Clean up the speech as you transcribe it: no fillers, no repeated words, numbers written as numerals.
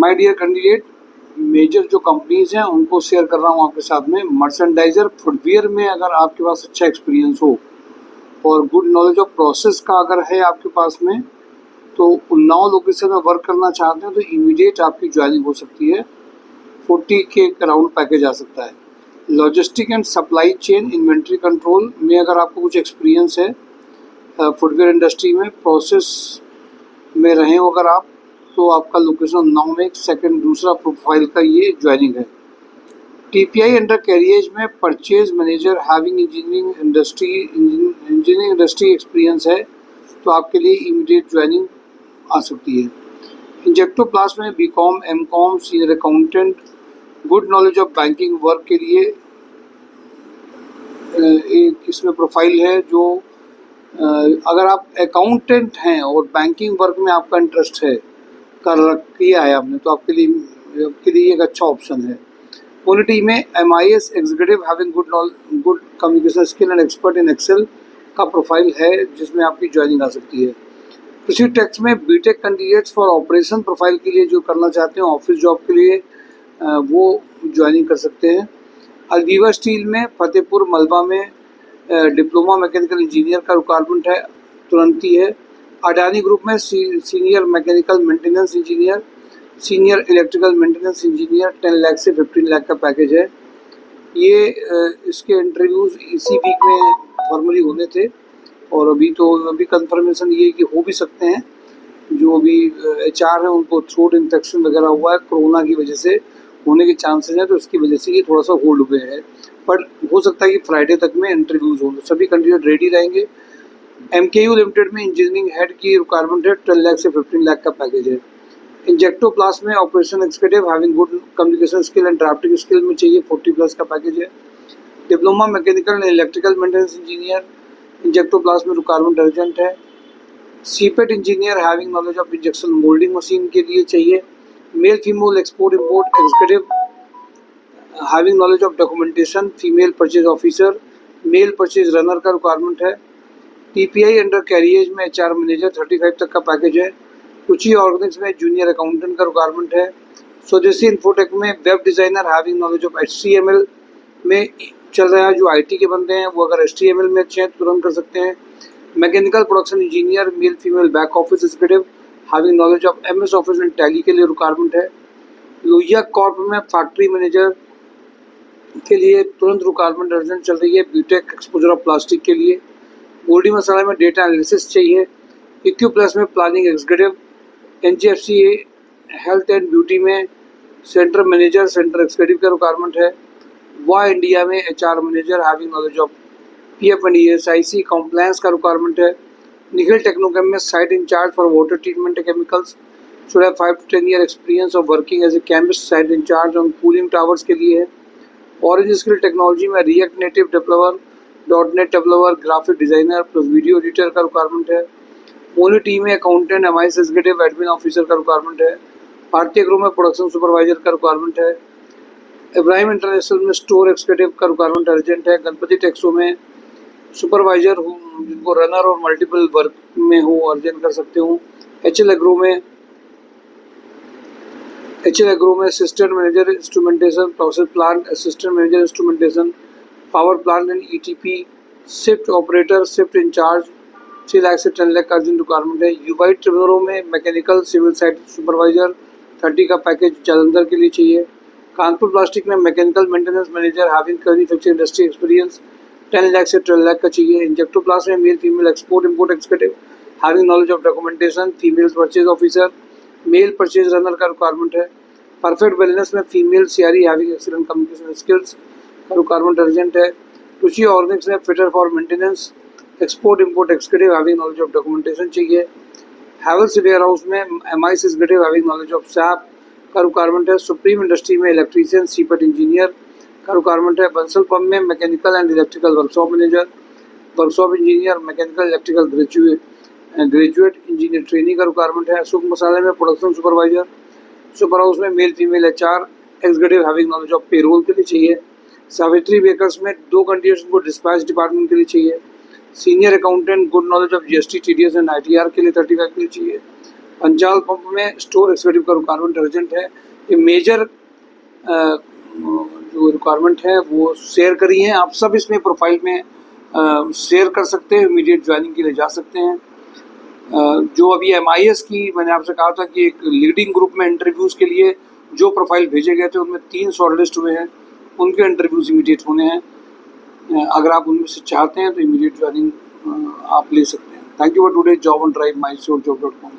My dear candidate, major जो companies हैं उनको शेयर कर रहा हूँ आपके साथ में। मर्चेंडाइजर फुटवियर में अगर आपके पास अच्छा एक्सपीरियंस हो और गुड नॉलेज ऑफ प्रोसेस का अगर है आपके पास में, तो उन्नाव लोकेशन में वर्क करना चाहते हैं तो इमीडिएट आपकी ज्वाइनिंग हो सकती है। 40 के अराउंड पैकेज आ सकता है। Logistic and supply chain inventory control में अगर आपको कुछ एक्सपीरियंस है फुटवियर इंडस्ट्री में, प्रोसेस में रहे हो अगर आप, तो आपका लोकेशन उन्नाव में सेकंड दूसरा प्रोफाइल का ये ज्वाइनिंग है। टीपीआई अंडर कैरियज में purchase manager having engineering industry experience है तो आपके लिए इमीडिएट ज्वाइनिंग आ सकती है। इंजेक्टोप्लास्ट में BCom, MCom, senior accountant, good knowledge of banking work के लिए एक इसमें प्रोफाइल है। जो अगर आप अकाउंटेंट हैं और बैंकिंग वर्क में आपका इंटरेस्ट है, किया है आपने, तो आपके लिए एक अच्छा ऑप्शन है। पॉलिटी में MIS executive having good communication skill and expert in Excel का प्रोफाइल है जिसमें आपकी ज्वाइनिंग आ सकती है। कृषि टैक्स में BTech candidates for operation profile के लिए जो करना चाहते हैं ऑफिस जॉब के लिए, वो ज्वाइनिंग कर सकते हैं। अलवीवा स्टील में फतेहपुर मलबा में डिप्लोमा मैकेनिकल इंजीनियर का रिक्वायरमेंट है, तुरंत ही है। अडानी ग्रुप में senior mechanical maintenance engineer, senior electrical maintenance engineer 10 lakh से 15 लाख का पैकेज है। ये इसके इंटरव्यूज़ इसी वीक में फॉर्मली होने थे और अभी कंफर्मेशन ये कि हो भी सकते हैं। जो अभी HR हैं उनको थ्रोट इन्फेक्शन वगैरह हुआ है, कोरोना की वजह से होने के चांसेस हैं, तो इसकी वजह से ये थोड़ा सा होल्ड हुए हैं। बट हो सकता है कि फ्राइडे तक में इंटरव्यूज़ हो, सभी कैंडिडेट रेडी रहेंगे। MKU लिमिटेड में इंजीनियरिंग हेड की रिक्वायरमेंट है, 12 लाख से 15 लाख का पैकेज है। इंजेक्टोप्लास्ट में operation executive having good communication skill and drafting skill में चाहिए, 40+ का पैकेज है। Diploma mechanical and electrical maintenance engineer Injectoplast में रिक्वायरमेंट अर्जेंट है। CIPET engineer having knowledge of injection moulding machine के लिए चाहिए। Male female export import executive having knowledge of documentation, female purchase officer, male purchase runner का requirement है। TPI undercarriage में HR manager 35 तक का package है। कुछ ही ऑर्गेनिक्स में जूनियर अकाउंटेंट का रिक्वायरमेंट है। स्वदेशी इन्फोटेक में web designer having knowledge of HTML में चल रहा है। जो IT के बंदे हैं वो अगर HTML में अच्छे हैं तो तुरंत कर सकते हैं। Mechanical production engineer male female back office executive having knowledge of MS office and tally के लिए रिक्वायरमेंट है। लोहिया कॉर्प में फैक्ट्री मैनेजर के लिए तुरंत रिक्वायरमेंट अर्जेंट चल रही है, बीटेक एक्सपोजर ऑफ प्लास्टिक के लिए। गोल्डी मसाला में डेटा एनालिसिस चाहिए। EQ प्लस में planning executive. NGFC health and beauty में सेंटर मैनेजर, सेंटर एग्जीक्यूटिव का रिक्वायरमेंट है। वाह इंडिया में HR manager having knowledge of PF and ESIC compliance का रिक्वायरमेंट है। निखिल टेक्नोकेम में site incharge for water treatment chemicals, should have 5 to 10 year experience of working as a chemist, site incharge on cooling towers के लिए है। Orange skill technology में react native developer, .NET developer, graphic designer plus video editor का requirement है। Moni team में accountant, MIS executive, admin officer का requirement है। भारतीय ग्रुप में प्रोडक्शन सुपरवाइजर का रिक्वायरमेंट है। इब्राहिम इंटरनेशनल में स्टोर एग्जीक्यूटिव का रिक्वायरमेंट अर्जेंट है। गणपति टेक्सो में सुपरवाइजर हो जिनको रनर और मल्टीपल वर्क में हो अर्जेंट कर सकते हो। HL एग्रो में assistant manager instrumentation, process plant assistant manager instrumentation, power plant and ETP, shift operator, shift in charge 3 lakh से 10 लाख का अर्जेंट रिक्वायरमेंट है। UBI ट्रिब्यूनल में मैकेनिकल सिविल साइट सुपरवाइजर 30 का पैकेज जालंधर के लिए चाहिए। कानपुर प्लास्टिक में mechanical maintenance manager having manufacturing industry experience 10 lakh से 12 लाख का चाहिए। इंजेक्टोप्लास्ट में mail female export import executive having knowledge of documentation, female purchase officer, male purchase runner का रिक्वायरमेंट है। परफेक्ट वेलनेस में female CRE having excellent communication skills का requirement urgent है। Ruchi organics में fitter for maintenance, export import executive having knowledge of documentation चाहिए। Havells warehouse में MIS executive having knowledge of SAP का requirement है। Supreme industry में electrician, CIPET engineer का requirement है। बंसल पंप में mechanical and electrical workshop manager, workshop engineer, mechanical electrical graduate engineer training का requirement है। अशोक मसाले में प्रोडक्शन सुपरवाइजर, सुपर हाउस में male female HR executive having knowledge of payroll के लिए चाहिए। सावित्री बेकर्स में 2 कैंडिडेट्स को डिस्पैच डिपार्टमेंट के लिए चाहिए। Senior accountant, good knowledge of GST, TDS and ITR के लिए 35 के लिए चाहिए। पंचाल पंप में स्टोर एक्सपेक्टिव का रिक्वायरमेंट अर्जेंट है। ये मेजर जो रिक्वायरमेंट है वो शेयर करी है। आप सब इसमें प्रोफाइल में शेयर कर सकते हैं, इमीडिएट ज्वाइनिंग के लिए जा सकते हैं। जो अभी MIS की मैंने आपसे कहा था कि एक लीडिंग ग्रुप में इंटरव्यूज़ के लिए जो प्रोफाइल भेजे गए थे उनमें 3 शॉर्टलिस्ट हुए हैं, उनके इंटरव्यूज़ इमीडिएट होने हैं। अगर आप उनमें से चाहते हैं तो इमीडिएट ज्वाइनिंग आप ले सकते हैं। Thank you for today job on drive, mysurjob.com।